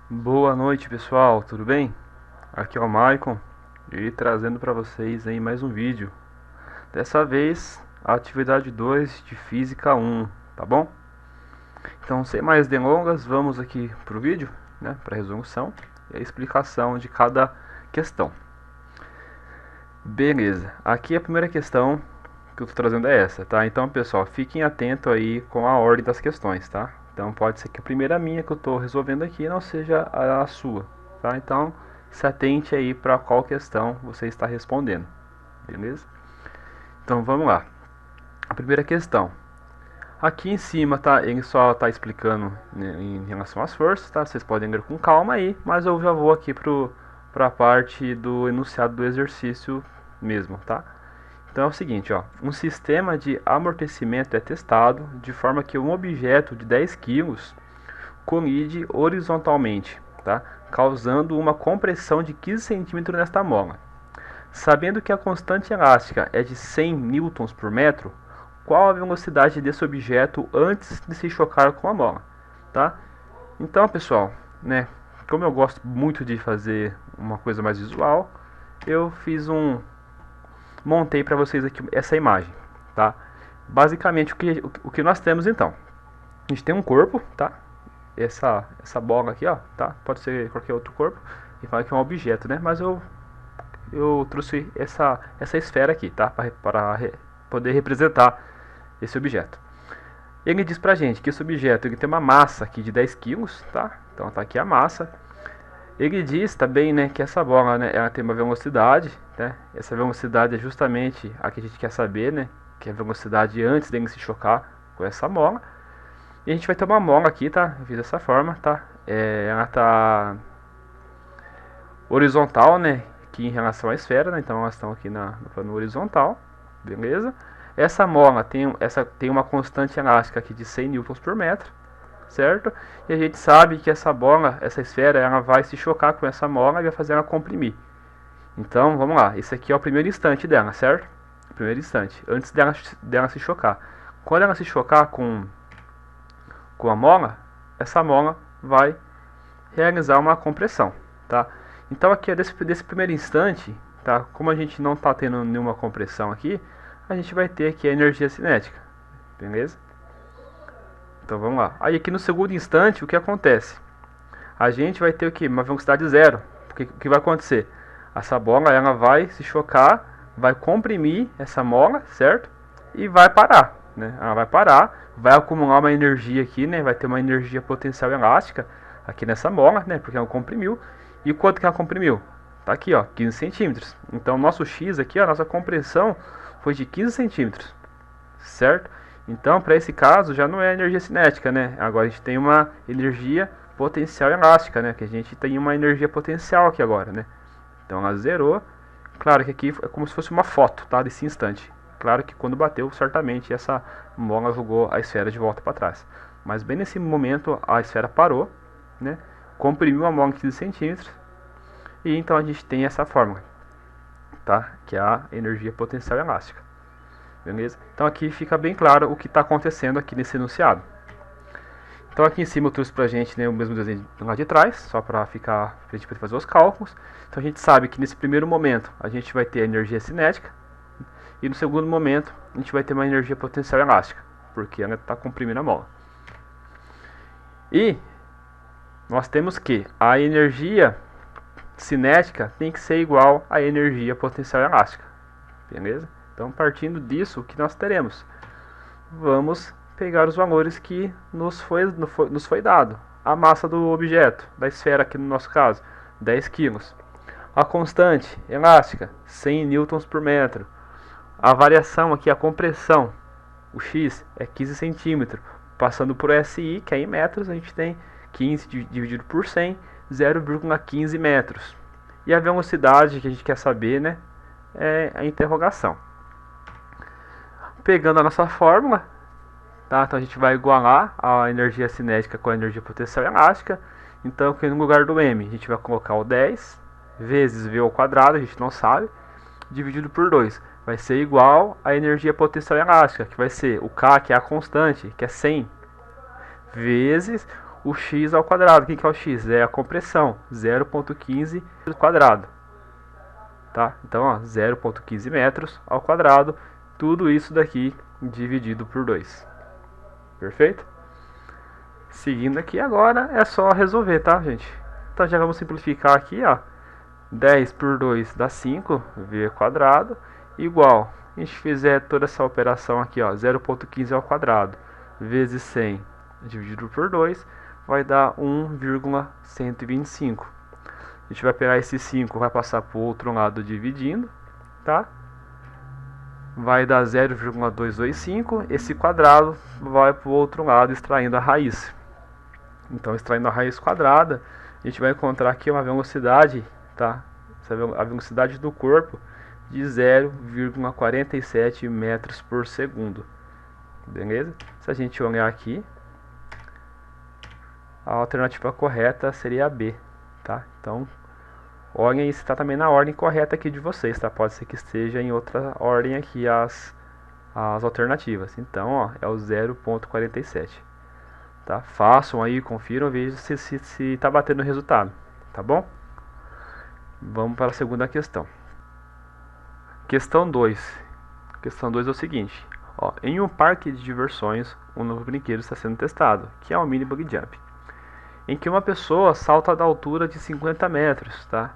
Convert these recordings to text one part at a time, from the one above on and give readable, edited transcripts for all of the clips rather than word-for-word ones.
Boa noite, pessoal, tudo bem? Aqui é o Maicon e trazendo para vocês aí mais um vídeo. Dessa vez, a atividade 2 de Física 1, tá bom? Então, sem mais delongas, vamos aqui pro vídeo, né, para a resolução e a explicação de cada questão. Beleza, aqui a primeira questão que eu estou trazendo é essa, tá? Então, pessoal, fiquem atentos aí com a ordem das questões, tá? Então, pode ser que a primeira minha que eu estou resolvendo aqui não seja a sua, tá? Então, se atente aí para qual questão você está respondendo, beleza? Então, vamos lá. A primeira questão. Aqui em cima, tá? Ele só está explicando, né, em relação às forças, tá? Vocês podem ler com calma aí, mas eu já vou aqui para a parte do enunciado do exercício mesmo, tá? Então é o seguinte, ó, um sistema de amortecimento é testado de forma que um objeto de 10 quilos colide horizontalmente, tá? Causando uma compressão de 15 centímetros nesta mola. Sabendo que a constante elástica é de 100 newtons por metro, qual a velocidade desse objeto antes de se chocar com a mola, tá? Então, pessoal, né, como eu gosto muito de fazer uma coisa mais visual, eu montei para vocês aqui essa imagem, tá? Basicamente o que nós temos então, a gente tem um corpo, tá? Essa bola aqui, ó, tá? Pode ser qualquer outro corpo e fala que é um objeto, né? Mas eu trouxe essa esfera aqui, tá? Para poder representar esse objeto. Ele diz pra gente que esse objeto ele tem uma massa aqui de 10 quilos, tá? Então tá aqui a massa. Ele diz também, né, que essa bola, né, ela tem uma velocidade, né? Essa velocidade é justamente a que a gente quer saber, né? Que é a velocidade antes dele se chocar com essa mola. E a gente vai ter uma mola aqui, tá? Eu fiz dessa forma, tá? Ela tá horizontal, né? Aqui em relação à esfera, né? Então elas estão aqui no plano horizontal, beleza? Essa mola tem uma constante elástica aqui de 100 newtons por metro, certo? E a gente sabe que essa bola, essa esfera, ela vai se chocar com essa mola e vai fazer ela comprimir. Então, vamos lá. Esse aqui é o primeiro instante dela, certo? O primeiro instante, antes dela se chocar. Quando ela se chocar com a mola, essa mola vai realizar uma compressão, tá? Então, aqui desse primeiro instante, tá? Como a gente não está tendo nenhuma compressão aqui, a gente vai ter aqui a energia cinética, beleza? Então vamos lá. Aí aqui no segundo instante, o que acontece? A gente vai ter o que? Uma velocidade zero. O que vai acontecer? Essa bola ela vai se chocar, vai comprimir essa mola, certo? E vai parar, né? Ela vai parar, vai acumular uma energia aqui, né? Vai ter uma energia potencial elástica aqui nessa mola, né? Porque ela comprimiu. E quanto que ela comprimiu? Tá aqui, ó, 15 centímetros. Então nosso X aqui, a nossa compressão foi de 15 centímetros, certo? Então, para esse caso, já não é energia cinética, né? Agora a gente tem uma energia potencial elástica, né? Que a gente tem uma energia potencial aqui agora, né? Então ela zerou. Claro que aqui é como se fosse uma foto, tá? Desse instante. Claro que quando bateu, certamente essa mola jogou a esfera de volta para trás. Mas bem nesse momento a esfera parou, né? Comprimiu a mola em 15 centímetros. E então a gente tem essa fórmula, tá? Que é a energia potencial elástica. Beleza? Então aqui fica bem claro o que está acontecendo aqui nesse enunciado. Então aqui em cima eu trouxe pra gente, né, o mesmo desenho lá de trás, só para ficar pra gente poder fazer os cálculos. Então a gente sabe que nesse primeiro momento a gente vai ter a energia cinética e no segundo momento a gente vai ter uma energia potencial elástica, porque ela está comprimindo a mola. E nós temos que a energia cinética tem que ser igual à energia potencial elástica, beleza? Então, partindo disso, o que nós teremos? Vamos pegar os valores que nos foi dado. A massa do objeto, da esfera aqui no nosso caso, 10 kg. A constante elástica, 100 newtons por metro. A variação aqui, a compressão, o x é 15 centímetros. Passando por SI, que é em metros, a gente tem 15 dividido por 100, 0,15 metros. E a velocidade que a gente quer saber, né, é a interrogação. Pegando a nossa fórmula, tá? Então a gente vai igualar a energia cinética com a energia potencial elástica. Então aqui no lugar do m a gente vai colocar o 10 vezes v ao quadrado, a gente não sabe, dividido por 2. Vai ser igual à energia potencial elástica, que vai ser o k, que é a constante, que é 100, vezes o x ao quadrado. O que é o x? É a compressão, 0,15 ao quadrado. Tá? Então, ó, 0,15 metros ao quadrado, tudo isso daqui dividido por 2. Perfeito? Seguindo aqui agora, é só resolver, tá, gente? Então, já vamos simplificar aqui, ó. 10 por 2 dá 5, v quadrado, igual, a gente fizer toda essa operação aqui, ó, 0,15 ao quadrado, vezes 100 dividido por 2, vai dar 1,125. A gente vai pegar esse 5, vai passar para o outro lado dividindo, tá? Vai dar 0,225, esse quadrado vai para o outro lado extraindo a raiz. Então, extraindo a raiz quadrada, a gente vai encontrar aqui uma velocidade, tá? A velocidade do corpo de 0,47 metros por segundo. Beleza? Se a gente olhar aqui, a alternativa correta seria a B, tá? Então, olhem aí se está também na ordem correta aqui de vocês, tá? Pode ser que esteja em outra ordem aqui as alternativas. Então, ó, é o 0,47. Tá? Façam aí, confiram, vejam se tá batendo o resultado, tá bom? Vamos para a segunda questão. Questão 2. Questão 2 é o seguinte, ó, em um parque de diversões, um novo brinquedo está sendo testado, que é o mini bug jump, em que uma pessoa salta da altura de 50 metros, tá?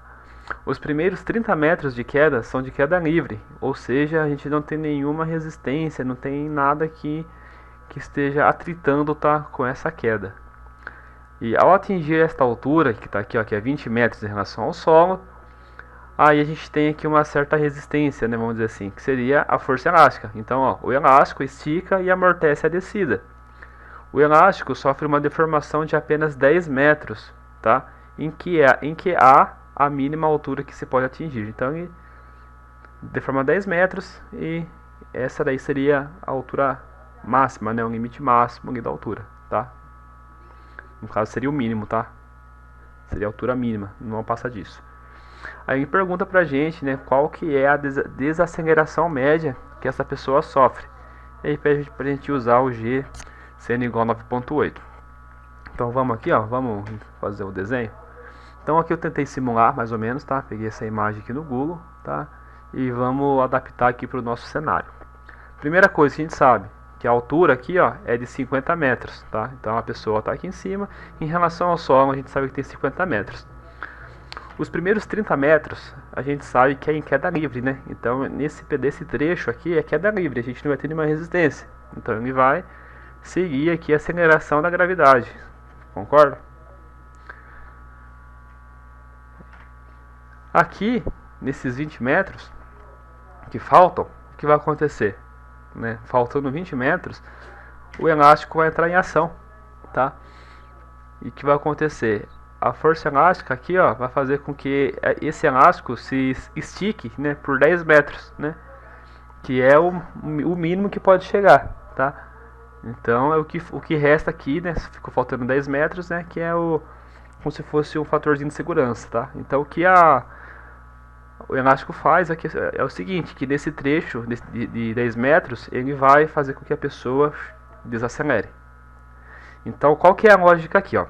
Os primeiros 30 metros de queda são de queda livre, ou seja, a gente não tem nenhuma resistência, não tem nada que esteja atritando, tá, com essa queda. E ao atingir esta altura, que está aqui, ó, que é 20 metros em relação ao solo, aí a gente tem aqui uma certa resistência, né, vamos dizer assim, que seria a força elástica. Então, ó, o elástico estica e amortece a descida. O elástico sofre uma deformação de apenas 10 metros, tá? em que há a mínima altura que se pode atingir. Então, ele deforma 10 metros e essa daí seria a altura máxima, né? O limite máximo ali da altura, tá? No caso, seria o mínimo, tá? Seria a altura mínima, não passa disso. Aí ele pergunta pra gente, né, qual que é a desaceleração média que essa pessoa sofre. E aí pede pra gente usar o G sendo igual a 9,8. Então vamos aqui, ó, vamos fazer o desenho. Então aqui eu tentei simular mais ou menos, tá? Peguei essa imagem aqui no Google, tá? E vamos adaptar aqui para o nosso cenário. Primeira coisa que a gente sabe, que a altura aqui, ó, é de 50 metros, tá? Então a pessoa está aqui em cima, em relação ao solo a gente sabe que tem 50 metros. Os primeiros 30 metros a gente sabe que é em queda livre, né? Então desse trecho aqui é queda livre, a gente não vai ter nenhuma resistência. Então ele vai seguir aqui a aceleração da gravidade, concorda? Aqui, nesses 20 metros que faltam, o que vai acontecer? Né? Faltando 20 metros, o elástico vai entrar em ação, tá? E o que vai acontecer? A força elástica aqui, ó, vai fazer com que esse elástico se estique, né, por 10 metros, né? Que é o mínimo que pode chegar, tá? Então é o que resta aqui, né? Ficou faltando 10 metros, né? Que é como se fosse um fatorzinho de segurança, tá? Então o que o elástico faz aqui é o seguinte, que nesse trecho de 10 metros, ele vai fazer com que a pessoa desacelere. Então qual que é a lógica aqui, ó?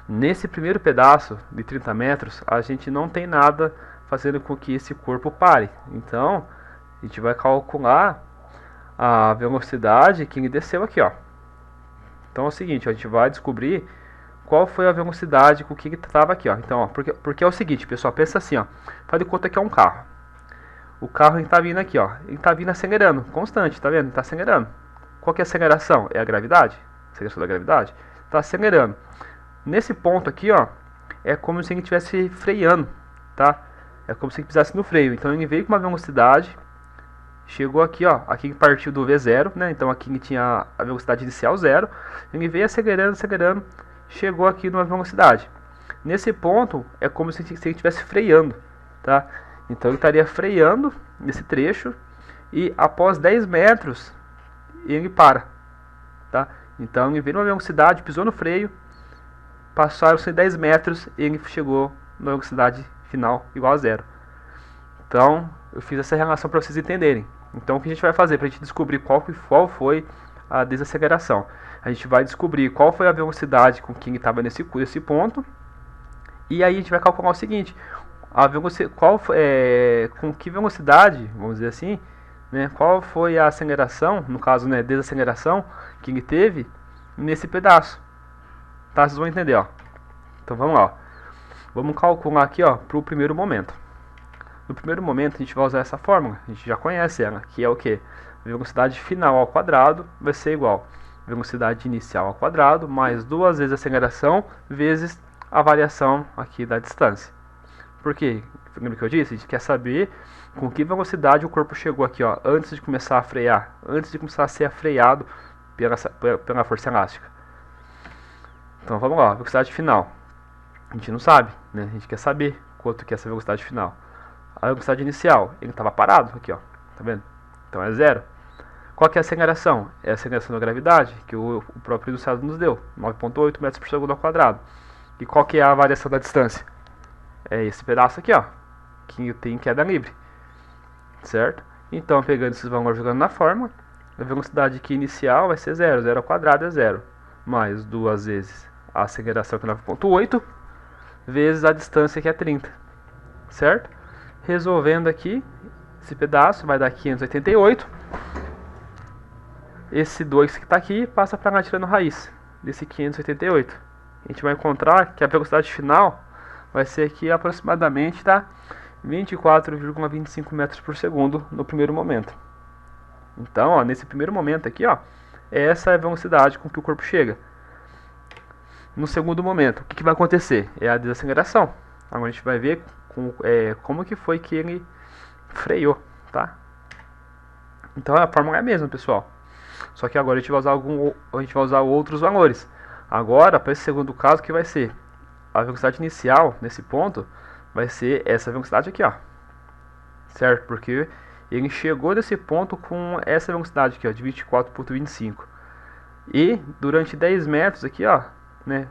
Nesse primeiro pedaço de 30 metros, a gente não tem nada fazendo com que esse corpo pare. Então a gente vai calcular a velocidade que ele desceu aqui, ó. Então é o seguinte, ó, a gente vai descobrir qual foi a velocidade com que ele estava aqui, ó. Então, ó, porque é o seguinte, pessoal, pensa assim, ó. Faz de conta que é um carro. O carro está vindo aqui, ó. Ele está vindo acelerando, constante, tá vendo? Ele está acelerando. Qual que é a aceleração? É a gravidade? A aceleração da gravidade? Está acelerando. Nesse ponto aqui, ó, é como se ele estivesse freando, tá? É como se ele pisasse no freio. Então ele veio com uma velocidade, chegou aqui, ó, aqui partiu do V0, né? Então aqui ele tinha a velocidade inicial 0. Ele veio acelerando, acelerando, chegou aqui numa velocidade. Nesse ponto é como se ele estivesse freando, tá? Então ele estaria freando nesse trecho e após 10 metros ele para, tá? Então ele veio numa velocidade, pisou no freio, passaram-se 10 metros e ele chegou na velocidade final igual a 0. Então eu fiz essa relação para vocês entenderem. Então o que a gente vai fazer para a gente descobrir qual foi a desaceleração? a gente vai descobrir qual foi a velocidade com que estava nesse ponto. E aí a gente vai calcular o seguinte, com que velocidade, vamos dizer assim, né, qual foi a aceleração, no caso, né, desaceleração que ele teve nesse pedaço. Tá? Vocês vão entender, ó. Então vamos lá, ó. Vamos calcular aqui, ó, para o primeiro momento. No primeiro momento a gente vai usar essa fórmula, a gente já conhece ela, que é o que? Velocidade final ao quadrado vai ser igual a velocidade inicial ao quadrado mais 2 vezes a aceleração vezes a variação aqui da distância. Por quê? Lembra que eu disse? A gente quer saber com que velocidade o corpo chegou aqui, ó, antes de começar a frear, antes de começar a ser freado pela força elástica. Então vamos lá, velocidade final. A gente não sabe, né? A gente quer saber quanto que é essa velocidade final. A velocidade inicial, ele estava parado aqui, ó, tá vendo? Então é zero. Qual que é a aceleração? É a aceleração da gravidade, que o próprio enunciado nos deu, 9,8 metros por segundo ao quadrado. E qual que é a variação da distância? É esse pedaço aqui, ó, que tem queda livre, certo? Então, pegando esses valores jogando na fórmula, a velocidade aqui inicial vai ser zero, zero ao quadrado é zero, mais 2 vezes a aceleração que é 9,8, vezes a distância que é 30, certo? Resolvendo aqui, esse pedaço vai dar 588. Esse 2 que está aqui passa para lá tirando raiz desse 588. A gente vai encontrar que a velocidade final vai ser aqui aproximadamente, tá? 24,25 metros por segundo no primeiro momento. Então, ó, nesse primeiro momento aqui, ó, essa é a velocidade com que o corpo chega. No segundo momento, o que vai acontecer? É a desaceleração. Agora a gente vai ver como que foi que ele freou, tá? Então a fórmula é a mesma, pessoal. Só que agora a gente vai usar outros valores. Agora, para esse segundo caso, que vai ser a velocidade inicial nesse ponto vai ser essa velocidade aqui, ó. Certo? Porque ele chegou nesse ponto com essa velocidade aqui, ó, de 24,25. E durante 10 metros aqui, ó, né,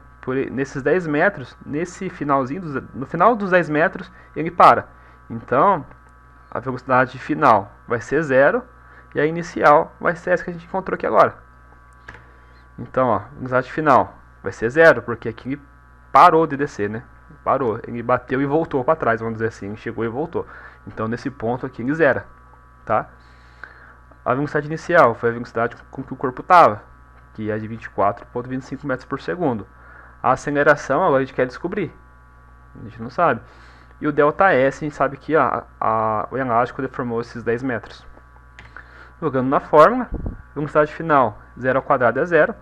nesses 10 metros, nesse finalzinho, no final dos 10 metros, ele para. Então, a velocidade final vai ser zero e a inicial vai ser essa que a gente encontrou aqui agora. Então, ó, a velocidade final vai ser zero, porque aqui ele parou de descer, né? Parou, ele bateu e voltou para trás, vamos dizer assim, ele chegou e voltou. Então, nesse ponto aqui ele zera, tá? A velocidade inicial foi a velocidade com que o corpo estava, que é de 24,25 metros por segundo. A aceleração agora a gente quer descobrir, a gente não sabe. E o ΔS a gente sabe que o elástico deformou esses 10 metros. Jogando na fórmula, velocidade final 0 ao quadrado é zero.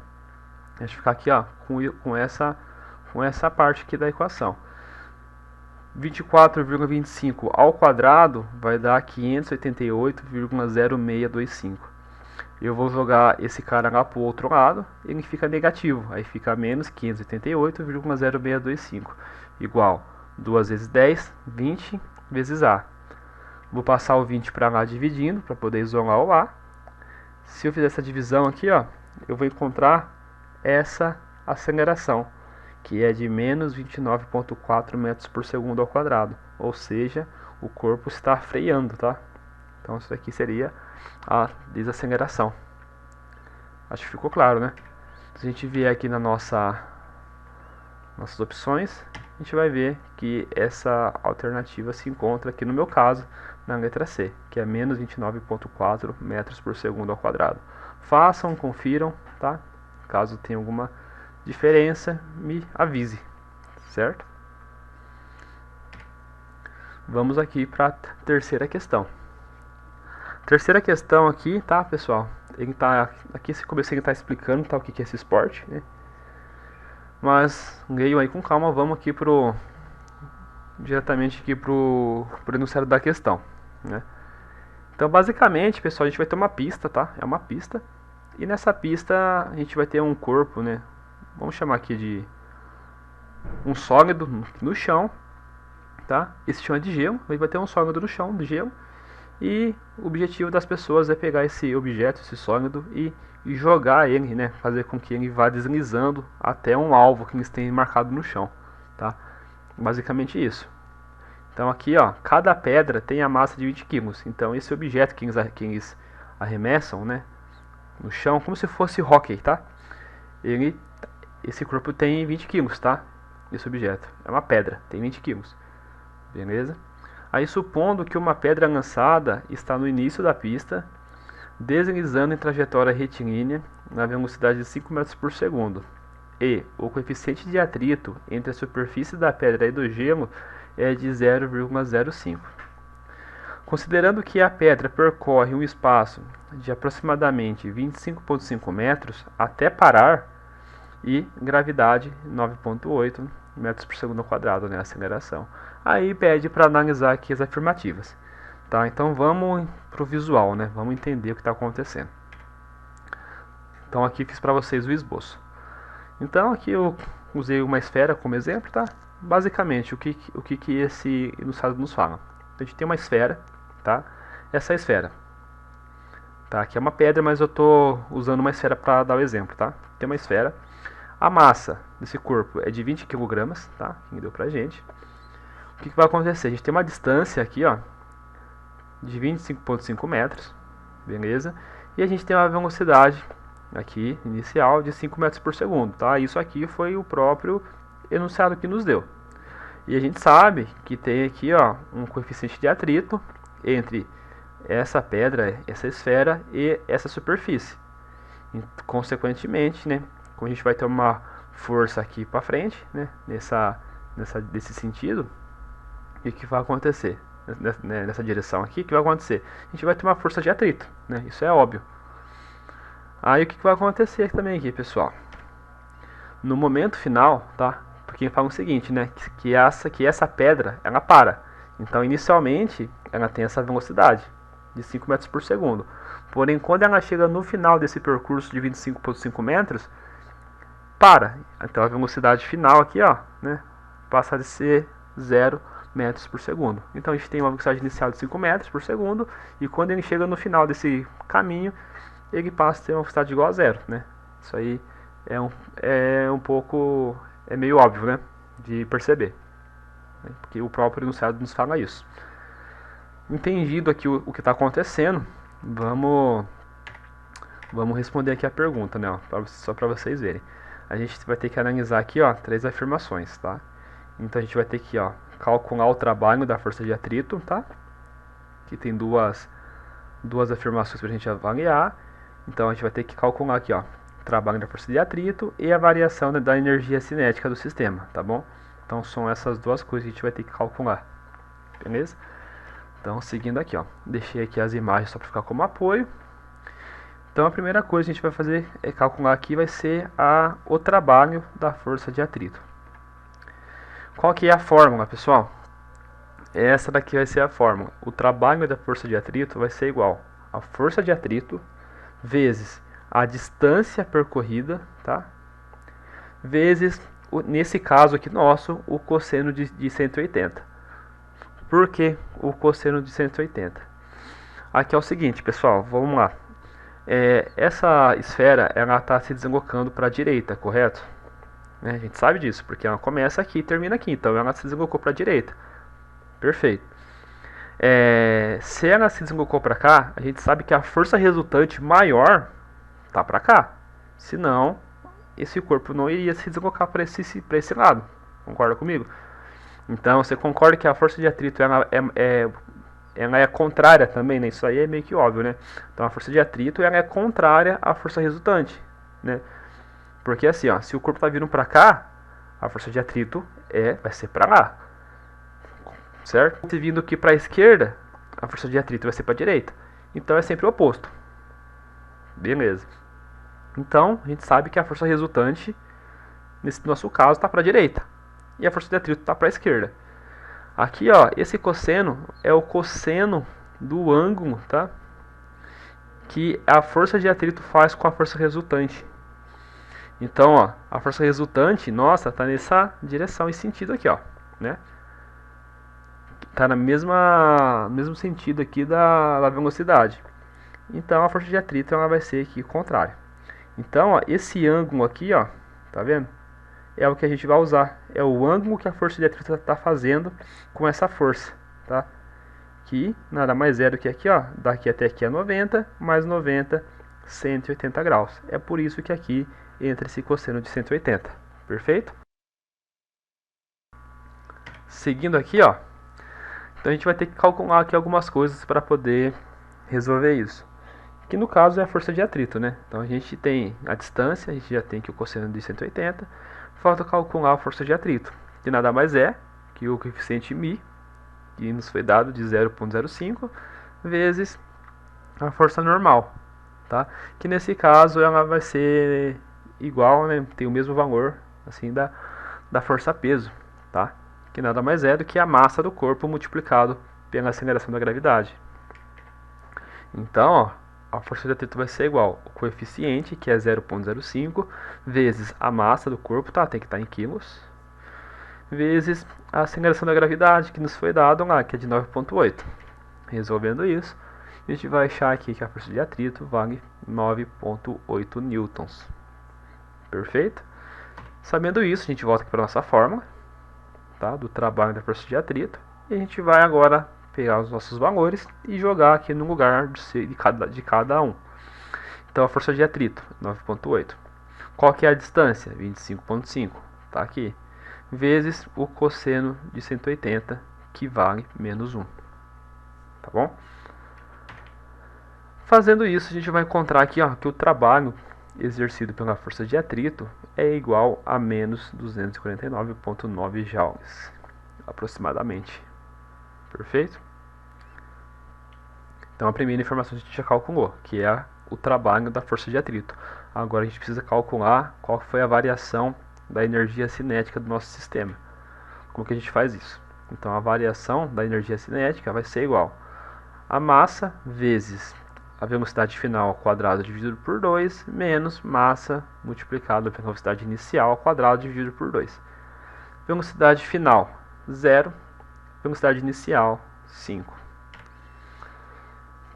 A gente ficar aqui, ó, com essa parte aqui da equação. 24,25 ao quadrado vai dar 588,0625. Eu vou jogar esse cara lá para o outro lado, ele fica negativo, aí fica menos 588,0625, igual 2 vezes 10, 20 vezes A. Vou passar o 20 para lá dividindo, para poder isolar o A. Se eu fizer essa divisão aqui, ó, eu vou encontrar essa aceleração, que é de menos 29,4 metros por segundo ao quadrado. Ou seja, o corpo está freando, tá? Então isso aqui seria a desaceleração. Acho que ficou claro, né? Se a gente vier aqui na nossas opções, a gente vai ver que essa alternativa se encontra aqui no meu caso, na letra C, que é menos 29,4 metros por segundo ao quadrado. Façam, confiram, tá? Caso tenha alguma diferença, me avise, certo? Vamos aqui para a terceira questão. Terceira questão aqui, tá, pessoal? Ele tá aqui, esse começo ele tá explicando, tá, o que é esse esporte, né? Mas leiam aí com calma, vamos aqui diretamente aqui pro enunciado da questão, né? Então, basicamente, pessoal, a gente vai ter uma pista, tá? É uma pista. E nessa pista a gente vai ter um corpo, né? Vamos chamar aqui de um sólido no chão, tá? Esse chão é de gelo, a gente vai ter um sólido no chão de gelo. E o objetivo das pessoas é pegar esse objeto, esse sólido, e jogar ele, né? Fazer com que ele vá deslizando até um alvo que eles têm marcado no chão, tá? Basicamente isso. Então aqui, ó, cada pedra tem a massa de 20 kg. Então esse objeto que eles arremessam, né, no chão, como se fosse hóquei, tá? esse corpo tem 20 quilos, tá? Esse objeto é uma pedra, tem 20 quilos, beleza? Aí supondo que uma pedra lançada está no início da pista, deslizando em trajetória retilínea na velocidade de 5 metros por segundo, e o coeficiente de atrito entre a superfície da pedra e do gelo é de 0,05. Considerando que a pedra percorre um espaço de aproximadamente 25,5 metros até parar e gravidade 9,8 metros por segundo ao quadrado, né, aceleração. Aí pede para analisar aqui as afirmativas. Tá? Então vamos para o visual, né? Vamos entender o que está acontecendo. Então aqui fiz para vocês o esboço. Então aqui eu usei uma esfera como exemplo, tá? Basicamente o que esse enunciado nos fala. A gente tem uma esfera, tá? Essa esfera, tá? Aqui é uma pedra, mas eu estou usando uma esfera para dar o exemplo, tá? Tem uma esfera. A massa desse corpo é de 20 kg, tá? Que deu pra gente. O que vai acontecer? A gente tem uma distância aqui, ó, de 25,5 metros, beleza? E a gente tem uma velocidade aqui inicial de 5 metros por segundo, tá? Isso aqui foi o próprio enunciado que nos deu. E a gente sabe que tem aqui, ó, um coeficiente de atrito entre essa pedra, essa esfera e essa superfície. E, consequentemente, né, como a gente vai ter uma força aqui para frente, né, desse sentido, o que vai acontecer? Nessa direção aqui, o que vai acontecer? A gente vai ter uma força de atrito, né? Isso é óbvio. Aí o que vai acontecer também aqui, pessoal? No momento final, tá? Porque fala o seguinte, né? Que essa pedra, ela para. Então, inicialmente, ela tem essa velocidade de 5 metros por segundo. Porém, quando ela chega no final desse percurso de 25,5 metros, para. Então, a velocidade final aqui, ó, né? Passa a ser 0 metros por segundo. Então a gente tem uma velocidade inicial de 5 metros por segundo e quando ele chega no final desse caminho, ele passa a ter uma velocidade igual a zero, né? Isso aí é um pouco, é meio óbvio, né? De perceber, né? Porque o próprio enunciado nos fala isso. Entendido aqui o que está acontecendo, vamos responder aqui a pergunta, né? Ó, só para vocês verem. A gente vai ter que analisar aqui, ó, 3 afirmações, tá? Então a gente vai ter que, ó, calcular o trabalho da força de atrito, tá? Que tem duas afirmações para a gente avaliar. Então a gente vai ter que calcular aqui, ó, o trabalho da força de atrito e a variação da energia cinética do sistema, tá bom? Então são essas duas coisas que a gente vai ter que calcular, beleza? Então seguindo aqui, ó, deixei aqui as imagens só para ficar como apoio. Então a primeira coisa que a gente vai fazer é calcular aqui vai ser o trabalho da força de atrito. Qual que é a fórmula, pessoal? Essa daqui vai ser a fórmula. O trabalho da força de atrito vai ser igual a força de atrito vezes a distância percorrida, tá? Vezes, nesse caso aqui nosso, o cosseno de 180. Por que o cosseno de 180? Aqui é o seguinte, pessoal, vamos lá. Essa esfera, ela está se deslocando para a direita, correto? A gente sabe disso, porque ela começa aqui e termina aqui, então ela se deslocou para a direita. Perfeito. Se ela se deslocou para cá, a gente sabe que a força resultante maior tá para cá. Senão, esse corpo não iria se deslocar para esse lado. Concorda comigo? Então, você concorda que a força de atrito ela é contrária também, né? Isso aí é meio que óbvio, né? Então, a força de atrito ela é contrária à força resultante, né? Porque assim, ó, se o corpo está vindo para cá, a força de atrito vai ser para lá, certo? Se vindo aqui para a esquerda, a força de atrito vai ser para a direita. Então é sempre o oposto. Beleza. Então a gente sabe que a força resultante, nesse nosso caso, está para a direita. E a força de atrito está para a esquerda. Aqui, ó, esse cosseno é o cosseno do ângulo, tá? Que a força de atrito faz com a força resultante. Então, ó, a força resultante, nossa, tá nessa direção e sentido aqui, ó, né? Tá no mesmo sentido aqui da velocidade. Então, a força de atrito ela vai ser aqui contrária. Então, ó, esse ângulo aqui, ó, tá vendo? É o que a gente vai usar. É o ângulo que a força de atrito tá fazendo com essa força, tá? Que nada mais é do que aqui, ó, daqui até aqui é 90, mais 90, 180 graus. É por isso que aqui entre esse cosseno de 180. Perfeito? Seguindo aqui, ó. Então a gente vai ter que calcular aqui algumas coisas para poder resolver isso. Que no caso é a força de atrito, né? Então a gente tem a distância, a gente já tem que o cosseno de 180. Falta calcular a força de atrito, que nada mais é que o coeficiente μ, que nos foi dado de 0,05, vezes a força normal, tá? Que nesse caso ela vai ser igual, né? Tem o mesmo valor assim da força peso, tá? Que nada mais é do que a massa do corpo multiplicado pela aceleração da gravidade. Então, ó, a força de atrito vai ser igual ao coeficiente, que é 0,05, vezes a massa do corpo, tá? Tem que estar em quilos, vezes a aceleração da gravidade, que nos foi dado lá, que é de 9,8. Resolvendo isso, a gente vai achar aqui que a força de atrito vale 9,8 newtons. Perfeito? Sabendo isso, a gente volta aqui para a nossa fórmula, tá? Do trabalho da força de atrito, e a gente vai agora pegar os nossos valores e jogar aqui no lugar de cada um. Então a força de atrito, 9,8. Qual que é a distância? 25,5. Tá aqui. Vezes o cosseno de 180, que vale menos 1. Tá bom? Fazendo isso, a gente vai encontrar aqui, ó, que o trabalho exercido pela força de atrito é igual a menos 249,9 joules, aproximadamente. Perfeito? Então a primeira informação a gente já calculou, que é o trabalho da força de atrito. Agora a gente precisa calcular qual foi a variação da energia cinética do nosso sistema. Como que a gente faz isso? Então a variação da energia cinética vai ser igual a massa vezes a velocidade final ao quadrado dividido por 2, menos massa multiplicado pela velocidade inicial ao quadrado dividido por 2. Velocidade final, 0. Velocidade inicial, 5.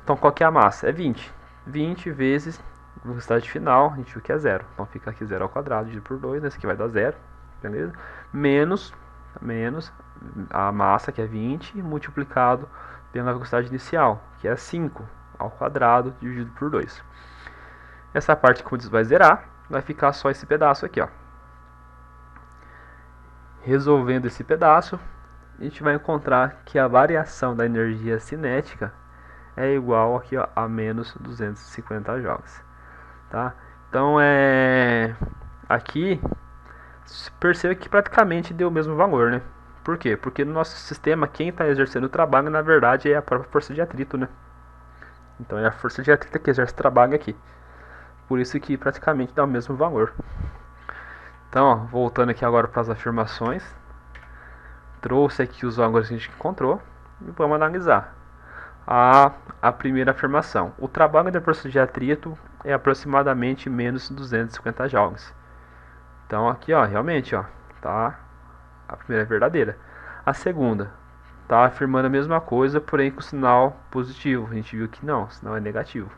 Então qual que é a massa? É 20. 20 vezes a velocidade final, a gente viu que é 0. Então fica aqui 0 ao quadrado dividido por 2, esse aqui vai dar 0. Beleza? Menos a massa, que é 20, multiplicado pela velocidade inicial, que é 5 ao quadrado dividido por 2. Essa parte, como vai zerar, vai ficar só esse pedaço aqui, ó. Resolvendo esse pedaço, a gente vai encontrar que a variação da energia cinética é igual aqui, ó, a menos 250 joules. Tá? Então, aqui, perceba que praticamente deu o mesmo valor, né? Por quê? Porque no nosso sistema, quem está exercendo o trabalho, na verdade, é a própria força de atrito, né? Então é a força de atrito que exerce o trabalho aqui. Por isso que praticamente dá o mesmo valor. Então, ó, voltando aqui agora para as afirmações. Trouxe aqui os valores que a gente encontrou e vamos analisar. A primeira afirmação. O trabalho da força de atrito é aproximadamente menos 250 joules. Então aqui, ó, realmente, ó, tá, a primeira é verdadeira. A segunda tá afirmando a mesma coisa, porém com sinal positivo. A gente viu que não, o sinal é negativo.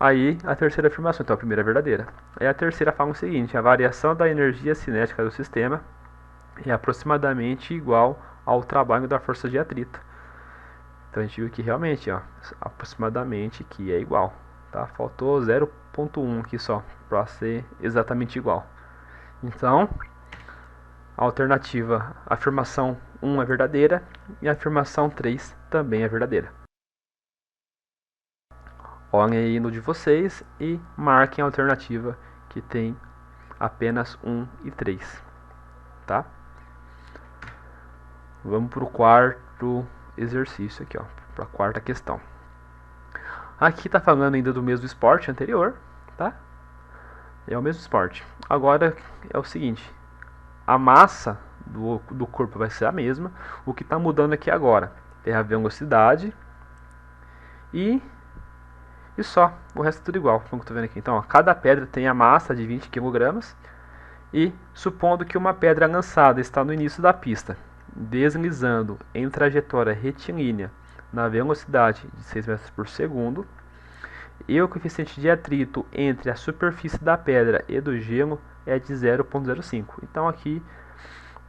Aí a terceira afirmação, então a primeira é verdadeira. Aí a terceira fala o seguinte: a variação da energia cinética do sistema é aproximadamente igual ao trabalho da força de atrito. Então a gente viu que realmente, ó, aproximadamente que é igual, tá? Faltou 0,1 aqui só para ser exatamente igual. Então, a alternativa, a afirmação 1 é verdadeira e a afirmação 3 também é verdadeira. Olhem aí no de vocês e marquem a alternativa que tem apenas 1 e 3, tá? Vamos para o quarto exercício aqui, ó, para a quarta questão. Aqui está falando ainda do mesmo esporte anterior, tá? É o mesmo esporte. Agora é o seguinte: a massa do corpo vai ser a mesma. O que está mudando aqui agora é a velocidade e só. O resto é tudo igual, como eu estou vendo aqui. Então, ó, cada pedra tem a massa de 20 kg e supondo que uma pedra lançada está no início da pista, deslizando em trajetória retilínea na velocidade de 6 metros por segundo, e o coeficiente de atrito entre a superfície da pedra e do gelo é de 0,05. Então aqui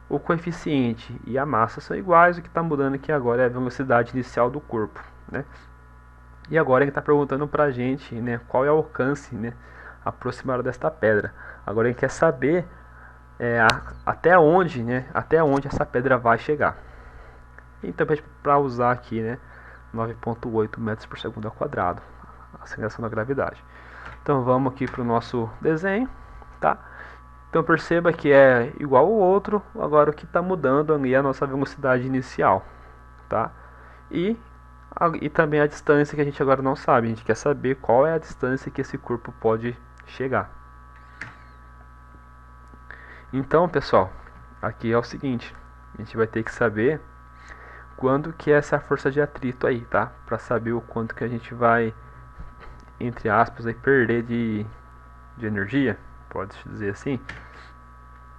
o coeficiente e a massa são iguais, o que está mudando aqui agora é a velocidade inicial do corpo, né? E agora ele está perguntando para a gente, né, qual é o alcance, né, aproximada desta pedra. Agora a gente quer saber até onde, né, até onde essa pedra vai chegar. Então, para usar aqui, né, 9,8 metros por segundo ao quadrado, a aceleração da gravidade. Então vamos aqui para o nosso desenho, tá? Então perceba que é igual ao outro, agora o que está mudando ali é a nossa velocidade inicial, tá? E também a distância que a gente agora não sabe, a gente quer saber qual é a distância que esse corpo pode chegar. Então, pessoal, aqui é o seguinte, a gente vai ter que saber quando que é essa força de atrito aí, tá? Para saber o quanto que a gente vai, entre aspas, aí, perder de energia, pode dizer assim.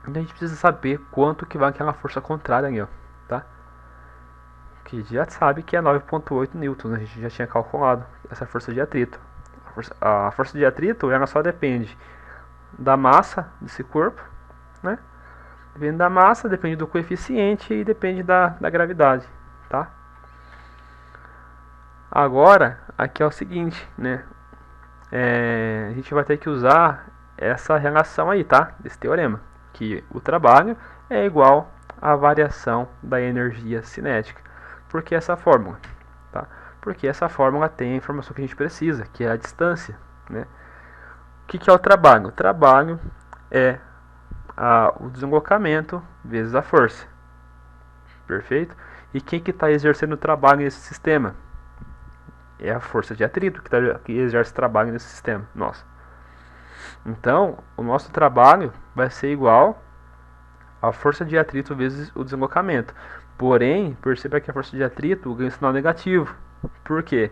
Então a gente precisa saber quanto que vai aquela força contrária ali, ó, tá? Que já sabe que é 9,8 newtons, a gente já tinha calculado essa força de atrito. A força de atrito, ela só depende da massa desse corpo, né? Depende da massa, depende do coeficiente e depende da gravidade, tá? Agora, aqui é o seguinte, né? A gente vai ter que usar essa relação aí, tá? Desse teorema, que o trabalho é igual à variação da energia cinética. Por que essa fórmula? Tá? Porque essa fórmula tem a informação que a gente precisa, que é a distância, né? O que é o trabalho? O trabalho é o deslocamento vezes a força. Perfeito? E quem que está exercendo o trabalho nesse sistema? É a força de atrito que exerce trabalho nesse sistema nosso. Então, o nosso trabalho vai ser igual a força de atrito vezes o deslocamento. Porém, perceba que a força de atrito ganha um sinal negativo. Por quê?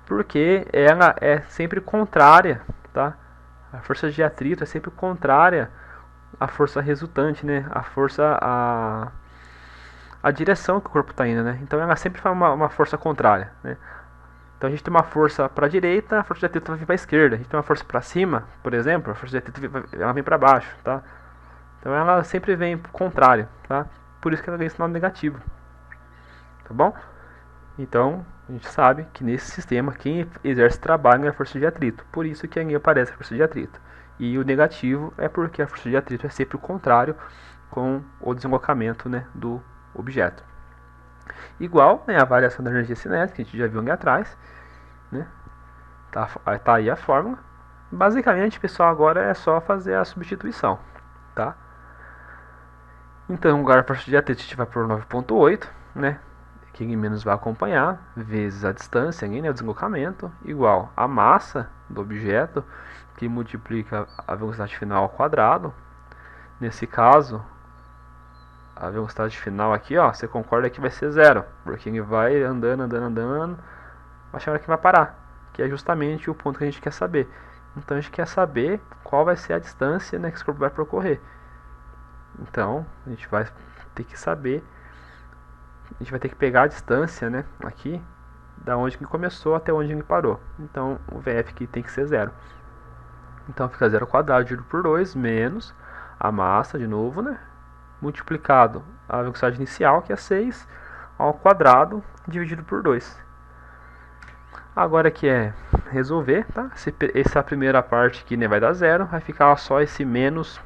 Porque ela é sempre contrária, tá? A força de atrito é sempre contrária à força resultante, né? A direção que o corpo está indo, né? Então ela sempre faz uma força contrária, né? Então a gente tem uma força para a direita, a força de atrito vai vir para a esquerda. A gente tem uma força para cima, por exemplo, a força de atrito ela vem para baixo, tá? Então ela sempre vem contrária, tá? Por isso que ela ganha sinal negativo, tá bom? Então a gente sabe que nesse sistema quem exerce trabalho é a força de atrito. Por isso que aqui aparece a força de atrito. E o negativo é porque a força de atrito é sempre o contrário com o deslocamento, né, do objeto. Igual, né, a variação da energia cinética, que a gente já viu ali atrás, né? Tá aí a fórmula. Basicamente, pessoal, agora é só fazer a substituição, tá? Então, agora a força de atrito a gente vai por 9,8, né? Que menos vai acompanhar, vezes a distância, né, o deslocamento, igual a massa do objeto, que multiplica a velocidade final ao quadrado. Nesse caso, a velocidade final aqui, ó, você concorda que vai ser zero, porque ele vai andando, vai chegar aqui e vai parar, que é justamente o ponto que a gente quer saber. Então a gente quer saber qual vai ser a distância, né, que esse corpo vai percorrer. Então a gente vai ter que saber, a gente vai ter que pegar a distância, né, aqui, da onde ele começou até onde ele parou. Então o VF aqui tem que ser zero. Então fica 0 ao quadrado dividido por 2 menos a massa, de novo, né, multiplicado a velocidade inicial, que é 6, ao quadrado dividido por 2. Agora que é resolver, tá? Essa primeira parte aqui, né, vai dar zero, vai ficar só esse menos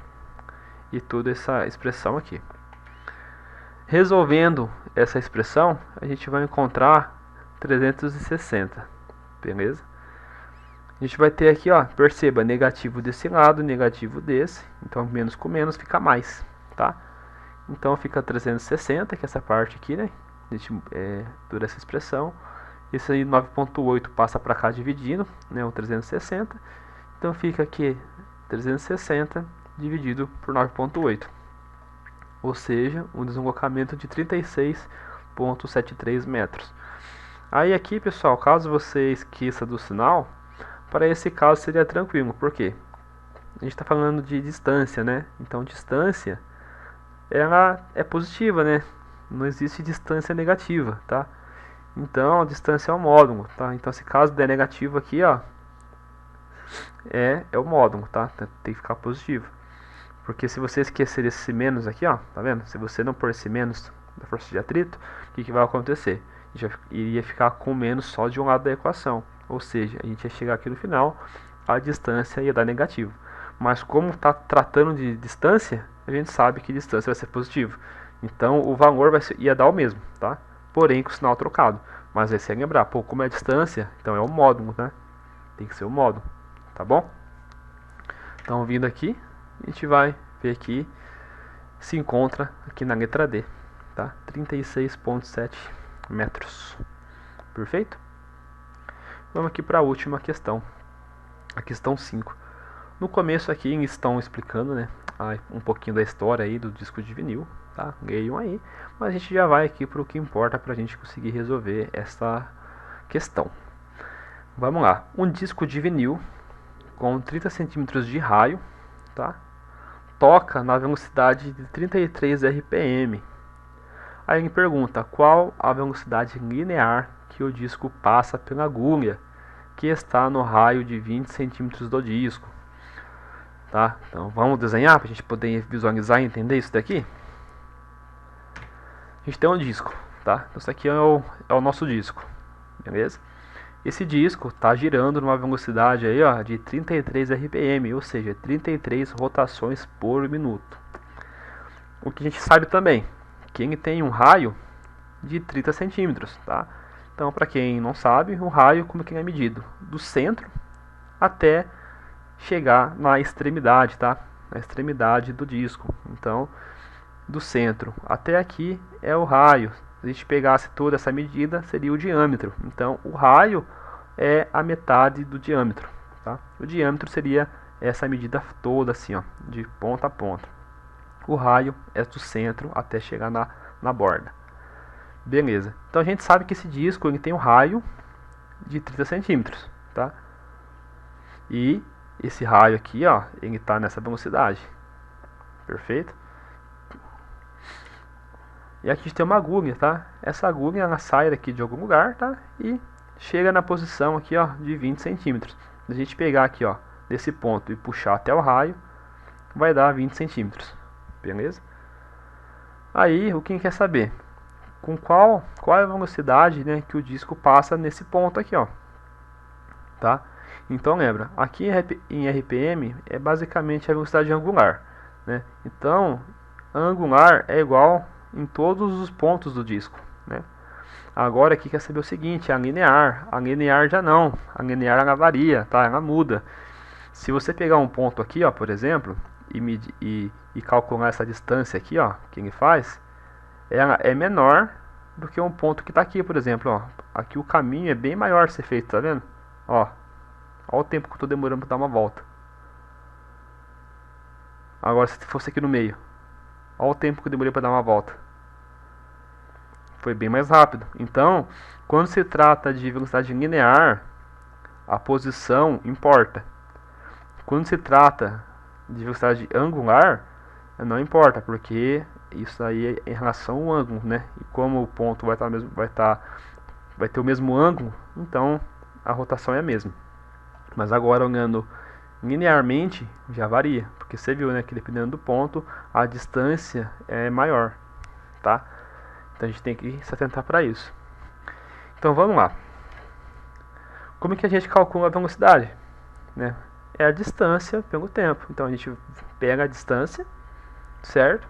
e toda essa expressão aqui. Resolvendo essa expressão, a gente vai encontrar 360, beleza? A gente vai ter aqui, ó, perceba, negativo desse lado, negativo desse, então menos com menos fica mais, tá? Então fica 360, que é essa parte aqui, né, toda essa expressão. Esse aí 9,8 passa para cá dividindo, né, o 360. Então fica aqui 360 dividido por 9,8. Ou seja, um deslocamento de 36,73 metros. Aí aqui, pessoal, caso você esqueça do sinal, para esse caso seria tranquilo. Por quê? A gente está falando de distância, né? Então distância, ela é positiva, né? Não existe distância negativa, tá? Então a distância é o módulo, tá? Então se caso der negativo aqui, ó, é o módulo, tá? Tem que ficar positivo. Porque se você esquecer esse menos aqui, ó, tá vendo? Se você não pôr esse menos da força de atrito, o que vai acontecer? A gente iria ficar com menos só de um lado da equação. Ou seja, a gente ia chegar aqui no final a distância ia dar negativo. Mas como está tratando de distância, a gente sabe que distância vai ser positivo. Então o valor ia dar o mesmo, tá? Porém com o sinal trocado. Mas aí você ia lembrar, pô, como é a distância, então é o módulo, né? Tem que ser o módulo, tá bom? Então vindo aqui, a gente vai ver que se encontra aqui na letra D, tá? 36,7 metros. Perfeito? Vamos aqui para a última questão, a questão 5. No começo aqui eles estão explicando, né, um pouquinho da história aí do disco de vinil, tá? Leiam aí, mas a gente já vai aqui para o que importa para a gente conseguir resolver essa questão. Vamos lá, um disco de vinil com 30 centímetros de raio, tá? Toca na velocidade de 33 RPM. Aí ele pergunta qual a velocidade linear que o disco passa pela agulha que está no raio de 20 centímetros do disco. Tá? Então vamos desenhar para a gente poder visualizar e entender isso daqui. A gente tem um disco, tá? Então, isso aqui é o nosso disco, beleza? Esse disco está girando numa velocidade aí, ó, de 33 RPM, ou seja, 33 rotações por minuto. O que a gente sabe também, que ele tem um raio de 30 centímetros, tá? Então, para quem não sabe, o raio, como que ele é medido? Do centro até chegar na extremidade, tá? Na extremidade do disco. Então, do centro até aqui é o raio. Se a gente pegasse toda essa medida, seria o diâmetro. Então, o raio é a metade do diâmetro, tá? O diâmetro seria essa medida toda assim, ó, de ponta a ponta. O raio é do centro até chegar na borda. Beleza. Então a gente sabe que esse disco ele tem um raio de 30 centímetros, tá? E esse raio aqui, ó, ele está nessa velocidade. Perfeito? E aqui a gente tem uma agulha, tá? Essa agulha ela sai daqui de algum lugar, tá? E chega na posição aqui, ó, de 20 centímetros. Se a gente pegar aqui, ó, desse ponto e puxar até o raio, vai dar 20 centímetros. Beleza? Aí, o que a gente quer saber? Com qual é a velocidade, né, que o disco passa nesse ponto aqui, ó. Tá? Então lembra, aqui em RPM é basicamente a velocidade angular, né? Então, a angular é igual em todos os pontos do disco, né? Agora aqui quer saber o seguinte, a linear já não, a linear ela varia, tá? Ela muda. Se você pegar um ponto aqui, ó, por exemplo, e calcular essa distância aqui, ó, que ele faz, ela é menor do que um ponto que está aqui, por exemplo, ó. Aqui o caminho é bem maior de ser feito, tá vendo? Ó, o tempo que eu estou demorando para dar uma volta. Agora se fosse aqui no meio, ó o tempo que eu demorei para dar uma volta. Foi bem mais rápido. Então, quando se trata de velocidade linear, a posição importa. Quando se trata de velocidade angular, não importa, porque isso aí é em relação ao ângulo, né? E como o ponto vai ter o mesmo ângulo, então a rotação é a mesma. Mas agora olhando linearmente já varia, porque você viu, né, que dependendo do ponto a distância é maior, tá? Então a gente tem que se atentar para isso. Então vamos lá. Como é que a gente calcula a velocidade, né? É a distância pelo tempo. Então a gente pega a distância, certo?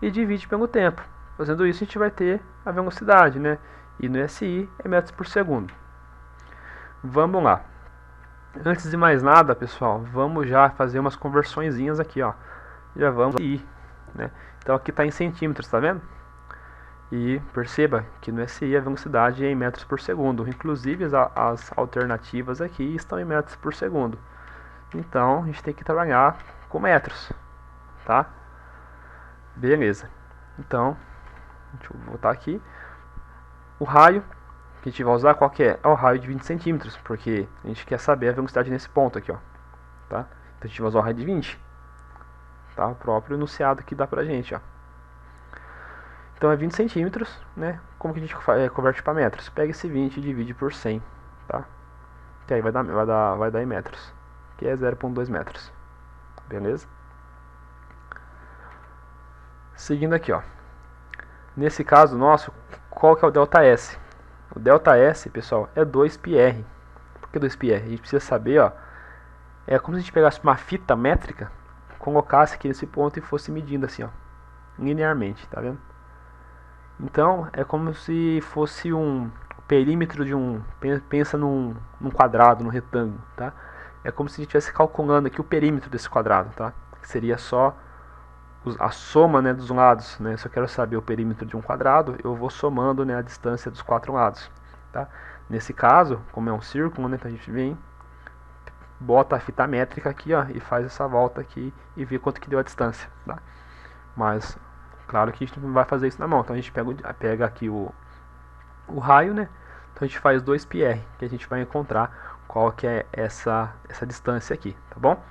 E divide pelo tempo. Fazendo isso a gente vai ter a velocidade, né? E no SI é metros por segundo. Vamos lá. Antes de mais nada, pessoal, vamos já fazer umas conversõezinhas aqui, ó. Já vamos aí, né? Então aqui está em centímetros, tá vendo? E perceba que no SI a velocidade é em metros por segundo. Inclusive as alternativas aqui estão em metros por segundo. Então a gente tem que trabalhar com metros, tá? Beleza. Então, deixa eu voltar aqui. O raio que a gente vai usar, qual que é? É o raio de 20 centímetros, porque a gente quer saber a velocidade nesse ponto aqui, ó. Tá? Então a gente vai usar o raio de 20. Tá? O próprio enunciado que dá pra gente, ó. Então é 20 centímetros, né? Como que a gente converte para metros? Pega esse 20 e divide por 100, tá? Que aí vai dar em metros, que é 0,2 metros. Beleza? Seguindo aqui, ó. Nesse caso nosso, qual que é o ΔS? O ΔS, pessoal, é 2πr. Por que 2πr? A gente precisa saber, ó, É como se a gente pegasse uma fita métrica, colocasse aqui nesse ponto e fosse medindo assim, ó, linearmente, tá vendo? Então é como se fosse um perímetro de um, pensa num quadrado, num retângulo, tá? É como se a gente estivesse calculando aqui o perímetro desse quadrado, tá? Que seria só a soma, né, dos lados, né? Se eu quero saber o perímetro de um quadrado, eu vou somando, né, a distância dos quatro lados, tá? Nesse caso, como é um círculo, né, então a gente vem, bota a fita métrica aqui, ó, e faz essa volta aqui e vê quanto que deu a distância, tá? Mas claro que a gente não vai fazer isso na mão, então a gente pega aqui o raio, né? Então a gente faz 2πr, que a gente vai encontrar qual que é essa distância aqui, tá bom?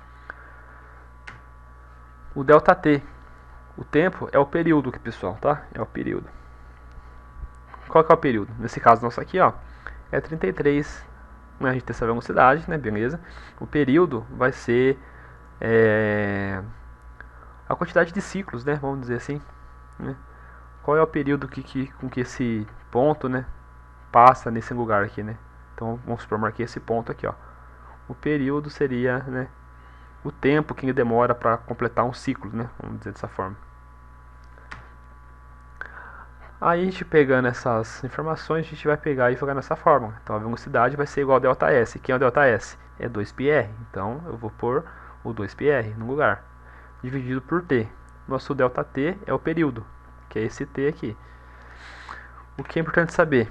O ΔT, o tempo é o período aqui, pessoal, tá? É o período. Qual que é o período? Nesse caso nosso aqui, ó, é 33, né? A gente tem essa velocidade, né? Beleza? O período vai ser a quantidade de ciclos, né? Vamos dizer assim, né? Qual é o período com que esse ponto, né, passa nesse lugar aqui, né? Então vamos supor, marquei esse ponto aqui, ó. O período seria, né, o tempo que ele demora para completar um ciclo, né? Vamos dizer dessa forma. Aí a gente pegando essas informações, a gente vai pegar e jogar nessa fórmula. Então a velocidade vai ser igual a ΔS. Quem é o ΔS? É 2πr. Então eu vou pôr o 2πr no lugar. Dividido por t. Nosso ΔT é o período, que é esse t aqui. O que é importante saber?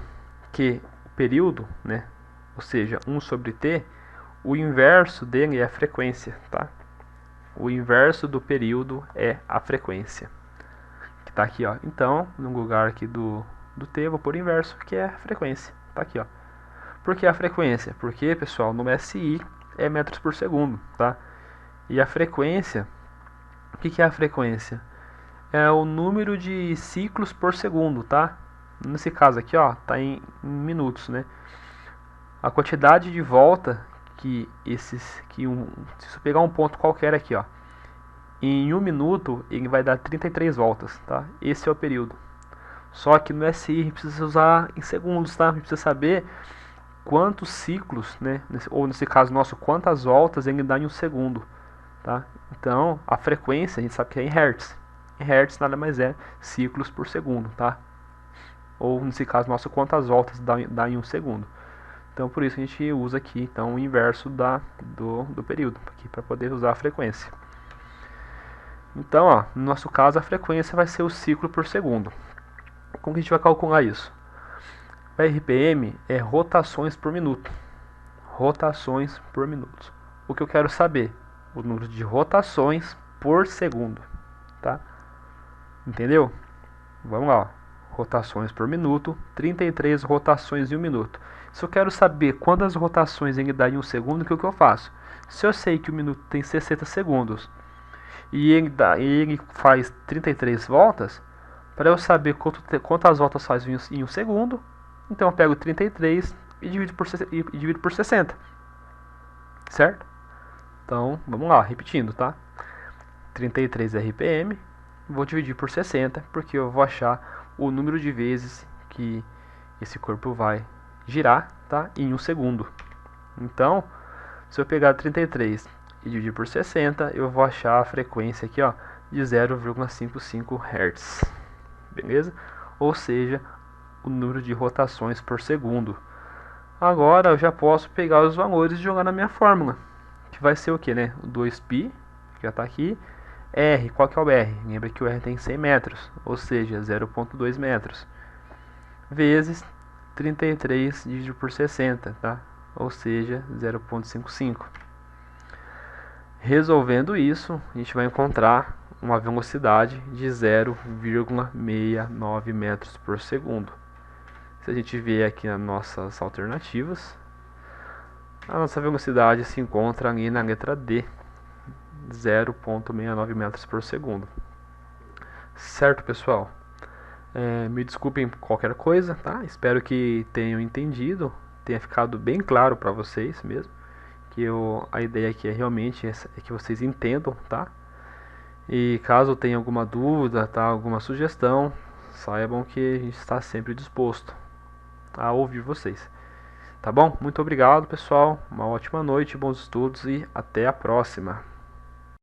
Que o período, né, ou seja, 1 sobre t, o inverso dele é a frequência, tá? O inverso do período é a frequência. Que tá aqui, ó. Então, no lugar aqui do t, eu vou pôr o inverso, que é a frequência. Tá aqui, ó. Por que a frequência? Porque, pessoal, no SI é metros por segundo, tá? E a frequência, o que é a frequência? É o número de ciclos por segundo, tá? Nesse caso aqui, ó, tá em minutos, né? A quantidade de volta se eu pegar um ponto qualquer aqui, ó, em 1 minuto ele vai dar 33 voltas, tá? Esse é o período. Só que no SI a gente precisa usar em segundos, tá? A gente precisa saber quantos ciclos, né? Ou nesse caso nosso, quantas voltas ele dá em um segundo, tá? Então a frequência a gente sabe que é em Hertz. Em Hertz nada mais é ciclos por segundo, tá? Ou nesse caso nosso, quantas voltas dá em um segundo. Então por isso a gente usa aqui então o inverso do período aqui para poder usar a frequência. Então, ó, no nosso caso a frequência vai ser o ciclo por segundo. Como que a gente vai calcular isso? O RPM é rotações por minuto. Rotações por minuto. O que eu quero saber? O número de rotações por segundo, tá? Entendeu? Vamos lá, ó. Rotações por minuto, 33 rotações em um minuto. Se eu quero saber quantas rotações ele dá em um segundo, o que eu faço? Se eu sei que o minuto tem 60 segundos e ele faz 33 voltas, para eu saber quantas voltas faz em um segundo, então eu pego 33 e divido por 60. Certo? Então, vamos lá, repetindo, tá? 33 RPM, vou dividir por 60, porque eu vou achar o número de vezes que esse corpo vai girar, tá? Em um segundo. Então, se eu pegar 33 e dividir por 60, eu vou achar a frequência aqui, ó, de 0,55 Hz. Beleza? Ou seja, o número de rotações por segundo. Agora eu já posso pegar os valores e jogar na minha fórmula, que vai ser o que, né? O 2π, que já está aqui. R, qual que é o R? Lembra que o R tem 100 metros, ou seja, 0,2 metros. Vezes 33 dividido por 60, tá? Ou seja, 0,55. Resolvendo isso, a gente vai encontrar uma velocidade de 0,69 metros por segundo. Se a gente ver aqui as nossas alternativas, a nossa velocidade se encontra ali na letra D, 0,69 metros por segundo. Certo, pessoal? Me desculpem qualquer coisa, tá? Espero que tenham entendido, tenha ficado bem claro para vocês mesmo. Que a ideia aqui é realmente que vocês entendam, tá? E caso tenha alguma dúvida, tá? Alguma sugestão, saibam que a gente está sempre disposto a ouvir vocês. Tá bom? Muito obrigado, pessoal. Uma ótima noite, bons estudos e até a próxima.